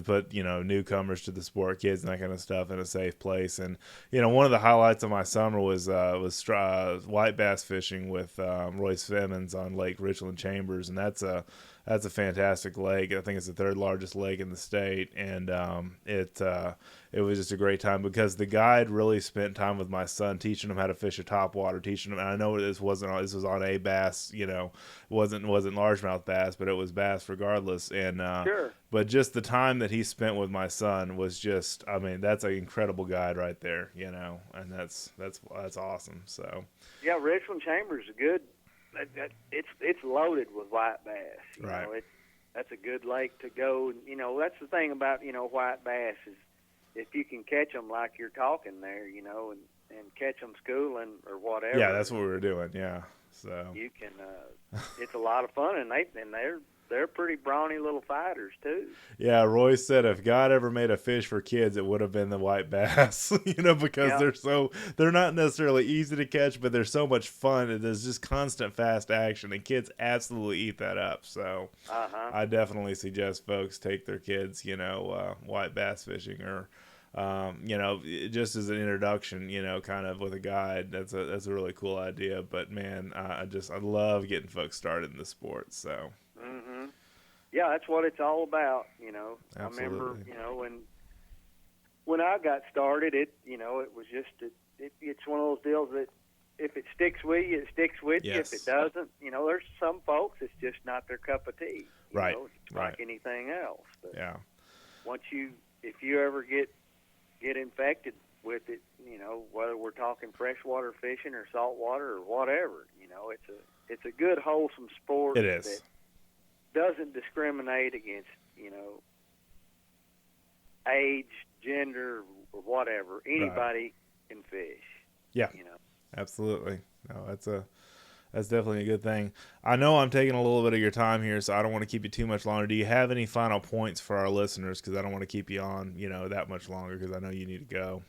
Speaker 1: put, newcomers to the sport, kids and that kind of stuff, in a safe place. And, one of the highlights of my summer was white bass fishing with Royce Simmons on Lake Richland Chambers. And that's a fantastic lake. I think it's the third largest lake in the state. And it was just a great time, because the guide really spent time with my son, teaching him how to fish a topwater, teaching him. And I know this was on a bass, wasn't largemouth bass, but it was bass regardless. And
Speaker 2: sure.
Speaker 1: But just the time that he spent with my son was just, I mean, that's an incredible guide right there, and that's awesome. So
Speaker 2: yeah, Richland Chambers is good. It's loaded with white bass. You
Speaker 1: right.
Speaker 2: know, that's a good lake to go. That's the thing about white bass is, if you can catch them like you're talking there, and catch them schooling or whatever.
Speaker 1: Yeah, that's what we were doing. Yeah, so
Speaker 2: you can. It's a lot of fun, and they're pretty brawny little fighters too.
Speaker 1: Yeah, Roy said if God ever made a fish for kids, it would have been the white bass. Because they're not necessarily easy to catch, but they're so much fun. And there's just constant fast action, and kids absolutely eat that up. So I definitely suggest folks take their kids, white bass fishing, or just as an introduction, kind of with a guide. That's a really cool idea. But man, I love getting folks started in the sport. So.
Speaker 2: Mm-hmm. Yeah, that's what it's all about.
Speaker 1: Absolutely.
Speaker 2: I remember, when I got started, it was just it's one of those deals that if it sticks with you, it sticks with
Speaker 1: yes.
Speaker 2: you. If it doesn't, there's some folks it's just not their cup of tea.
Speaker 1: Right.
Speaker 2: It's like anything else. But
Speaker 1: yeah.
Speaker 2: If you ever get infected with it, whether we're talking freshwater fishing or saltwater or whatever, it's a good wholesome sport.
Speaker 1: It is.
Speaker 2: Doesn't discriminate against, age, gender, or whatever. Anybody can fish.
Speaker 1: Yeah, absolutely. No, that's definitely a good thing. I know I'm taking a little bit of your time here, so I don't want to keep you too much longer. Do you have any final points for our listeners? Because I don't want to keep you on, that much longer, because I know you need to go.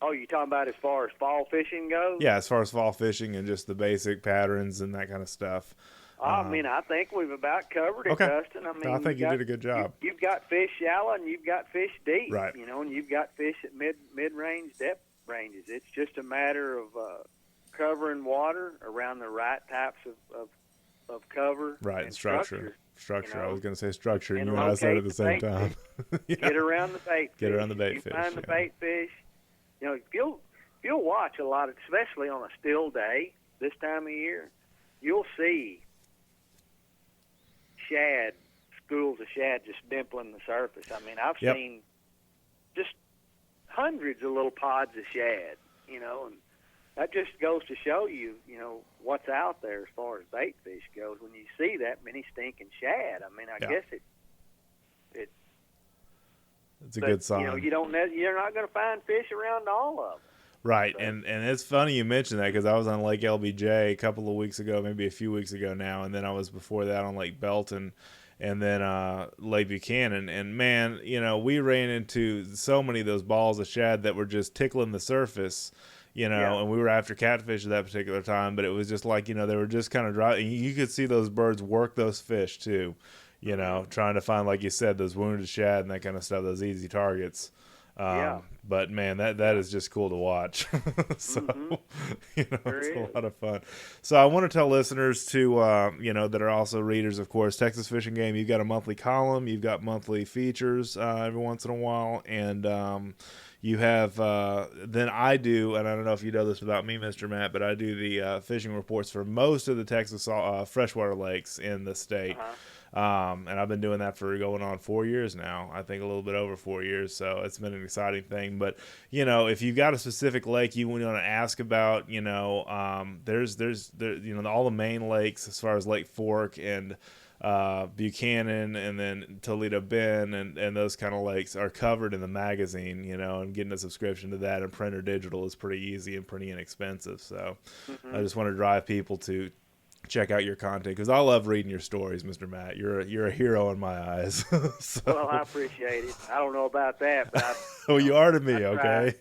Speaker 2: Oh, you talking about as far as fall fishing goes?
Speaker 1: Yeah, as far as fall fishing and just the basic patterns and that kind of stuff.
Speaker 2: I think we've about covered it,
Speaker 1: okay.
Speaker 2: Dustin.
Speaker 1: I think you did a good job.
Speaker 2: You've got fish shallow and you've got fish deep,
Speaker 1: right.
Speaker 2: And you've got fish at mid-range depth ranges. It's just a matter of covering water around the right types of cover.
Speaker 1: Right, and structure. I was going to say structure, and you and
Speaker 2: I
Speaker 1: said it at the same time.
Speaker 2: Yeah. Get around the bait fish.
Speaker 1: Get around the bait fish.
Speaker 2: Find the bait fish. If you'll watch a lot, especially on a still day this time of year, you'll see schools of shad just dimpling the surface. I mean, I've seen just hundreds of little pods of shad, and that just goes to show you, what's out there as far as bait fish goes. When you see that many stinking shad, I mean, I guess
Speaker 1: it's a good sign.
Speaker 2: You're not going to find fish around all of them.
Speaker 1: Right, so. And it's funny you mentioned that, because I was on Lake LBJ a couple of weeks ago, maybe a few weeks ago now, and then I was before that on Lake Belton, and then Lake Buchanan. And man, we ran into so many of those balls of shad that were just tickling the surface, and we were after catfish at that particular time, but it was just like, they were just kind of dry. And you could see those birds work those fish too, trying to find, like you said, those wounded shad and that kind of stuff, those easy targets. But man, that is just cool to watch. So, it's a lot of fun. So I want to tell listeners to, that are also readers, of course, Texas Fishing Game, you've got a monthly column, you've got monthly features every once in a while, and you have, then I do, and I don't know if you know this about me, Mr. Matt, but I do the fishing reports for most of the Texas freshwater lakes in the state. And I've been doing that for going on 4 years now. I think a little bit over 4 years. So it's been an exciting thing. But, if you've got a specific lake you want to ask about, there's all the main lakes as far as Lake Fork and Buchanan and then Toledo Bend and those kind of lakes are covered in the magazine, and getting a subscription to that and print or digital is pretty easy and pretty inexpensive. So I just want to drive people to check out your content because I love reading your stories, Mr. Matt. You're a hero in my eyes. So.
Speaker 2: Well, I appreciate it. I don't know about that, but
Speaker 1: well, you are to me, okay?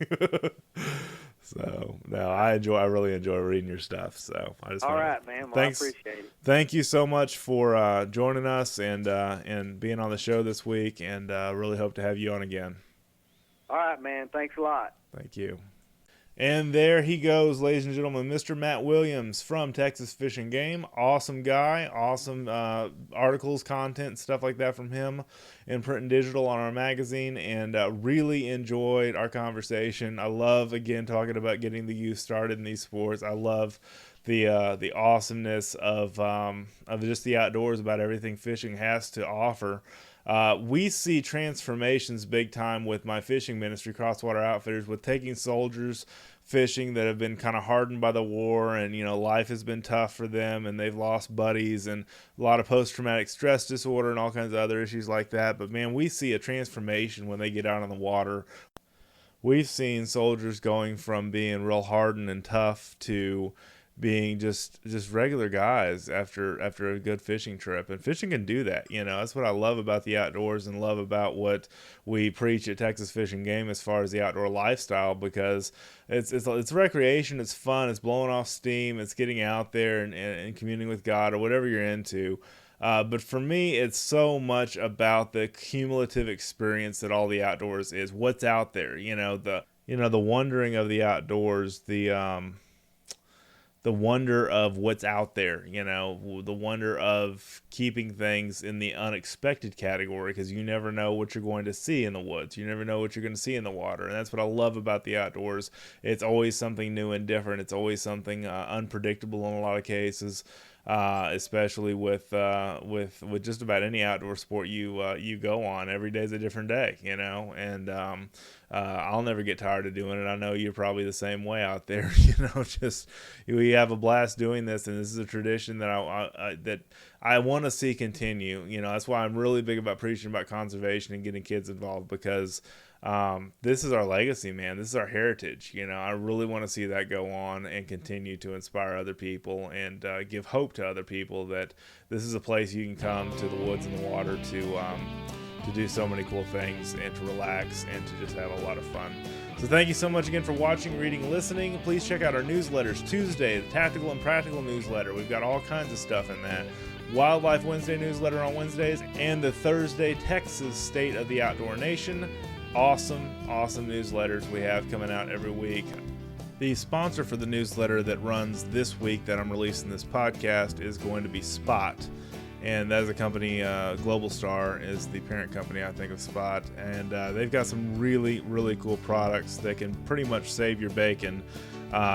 Speaker 1: So no, I really enjoy reading your stuff. So I just
Speaker 2: all right, man. Well,
Speaker 1: thanks.
Speaker 2: I appreciate it.
Speaker 1: Thank you so much for joining us and being on the show this week, and really hope to have you on again.
Speaker 2: All right, man. Thanks a lot.
Speaker 1: Thank you. And there he goes, ladies and gentlemen, Mr. Matt Williams from Texas Fish and Game. Awesome guy, awesome articles, content, stuff like that from him in print and digital on our magazine, and really enjoyed our conversation. I love, again, talking about getting the youth started in these sports. I love the awesomeness of just the outdoors, about everything fishing has to offer. We see transformations big time with my fishing ministry, Crosswater Outfitters, with taking soldiers fishing that have been kind of hardened by the war, and life has been tough for them, and they've lost buddies and a lot of post-traumatic stress disorder and all kinds of other issues like that. But man, we see a transformation when they get out on the water. We've seen soldiers going from being real hardened and tough to being just regular guys after a good fishing trip. And fishing can do that. That's what I love about the outdoors and love about what we preach at Texas Fish and Game as far as the outdoor lifestyle, because it's recreation, it's fun, it's blowing off steam, it's getting out there and communing with God or whatever you're into. But for me, it's so much about the cumulative experience that all the outdoors is. What's out there, the wondering of the outdoors, the wonder of what's out there, the wonder of keeping things in the unexpected category, because you never know what you're going to see in the woods. You never know what you're going to see in the water. And that's what I love about the outdoors. It's always something new and different. It's always something unpredictable in a lot of cases, especially with just about any outdoor sport you go on. Every day's a different day, and I'll never get tired of doing it. I know you're probably the same way out there. We have a blast doing this, and this is a tradition that I want to see continue. That's why I'm really big about preaching about conservation and getting kids involved, because this is our legacy, man. This is our heritage. I really want to see that go on and continue to inspire other people and give hope to other people that this is a place you can come to the woods and the water to do so many cool things and to relax and to just have a lot of fun. So thank you so much again for watching, reading, listening. Please check out our newsletters. Tuesday, the Tactical and Practical newsletter. We've got all kinds of stuff in that. Wildlife Wednesday newsletter on Wednesdays, and the Thursday Texas State of the Outdoor Nation. Awesome newsletters we have coming out every week. The sponsor for the newsletter that runs this week that I'm releasing this podcast is going to be Spot. And that is a company, Global Star is the parent company, I think, of Spot. And they've got some really, really cool products that can pretty much save your bacon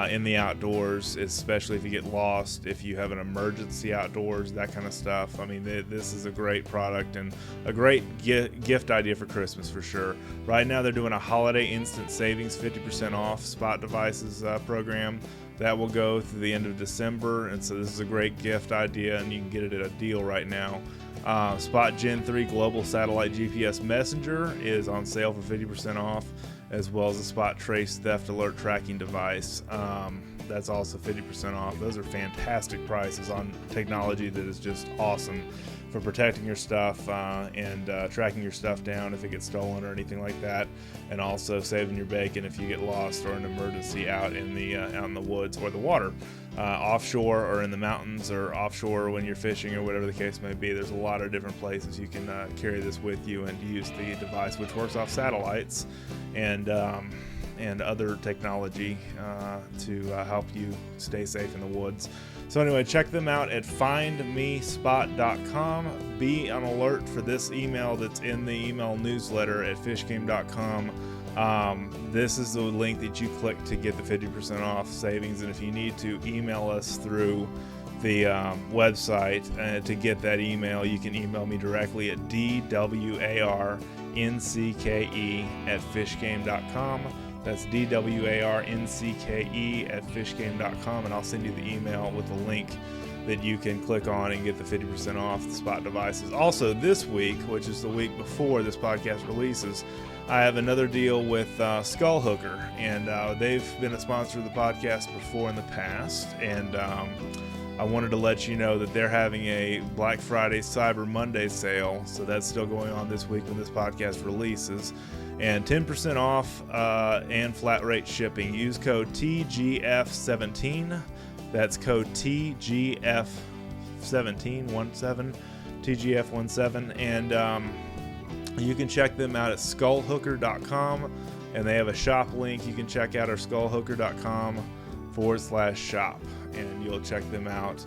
Speaker 1: in the outdoors, especially if you get lost, if you have an emergency outdoors, that kind of stuff. I mean, this is a great product and a great gift idea for Christmas for sure. Right now, they're doing a holiday instant savings 50% off Spot devices program. That will go through the end of December, and so this is a great gift idea, and you can get it at a deal right now. Spot Gen 3 Global Satellite GPS Messenger is on sale for 50% off, as well as the Spot Trace Theft Alert Tracking Device. That's also 50% off. Those are fantastic prices on technology that is just awesome for protecting your stuff and tracking your stuff down if it gets stolen or anything like that, and also saving your bacon if you get lost or an emergency out in the woods or the water, offshore or in the mountains or offshore when you're fishing or whatever the case may be. There's a lot of different places you can carry this with you and use the device, which works off satellites and other technology to help you stay safe in the woods. So anyway, check them out at findmespot.com. Be on alert for this email that's in the email newsletter at fishgame.com. This is the link that you click to get the 50% off savings. And if you need to, email us through the website. To get that email, you can email me directly at dwarncké@fishgame.com. That's dwarncké@fishgame.com, and I'll send you the email with a link that you can click on and get the 50% off the spot devices. Also, this week, which is the week before this podcast releases, I have another deal with Skull Hooker, and they've been a sponsor of the podcast before in the past, and I wanted to let you know that they're having a Black Friday Cyber Monday sale, so that's still going on this week when this podcast releases, and 10% off and flat rate shipping. Use code TGF17. That's code TGF17, TGF17, and you can check them out at skullhooker.com, and they have a shop link. You can check out our skullhooker.com/shop, and you'll check them out.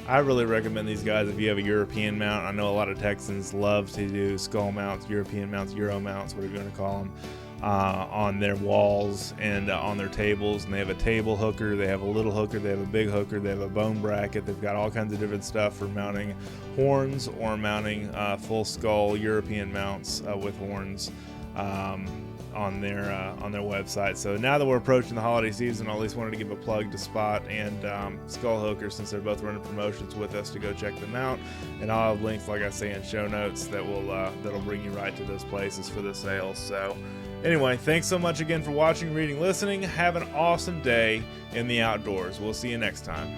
Speaker 1: I really recommend these guys if you have a European mount. I know a lot of Texans love to do skull mounts, European mounts, Euro mounts, whatever you want to call them, on their walls and on their tables. And they have a table hooker, they have a little hooker, they have a big hooker, they have a bone bracket. They've got all kinds of different stuff for mounting horns or mounting full skull European mounts with horns on their website. So now that we're approaching the holiday season, I at least wanted to give a plug to Spot and Skull Hooker, since they're both running promotions with us, to go check them out. And I'll have links, like I say, in show notes that will that'll bring you right to those places for the sales. So anyway, thanks so much again for watching, reading, listening. Have an awesome day in the outdoors. We'll see you next time.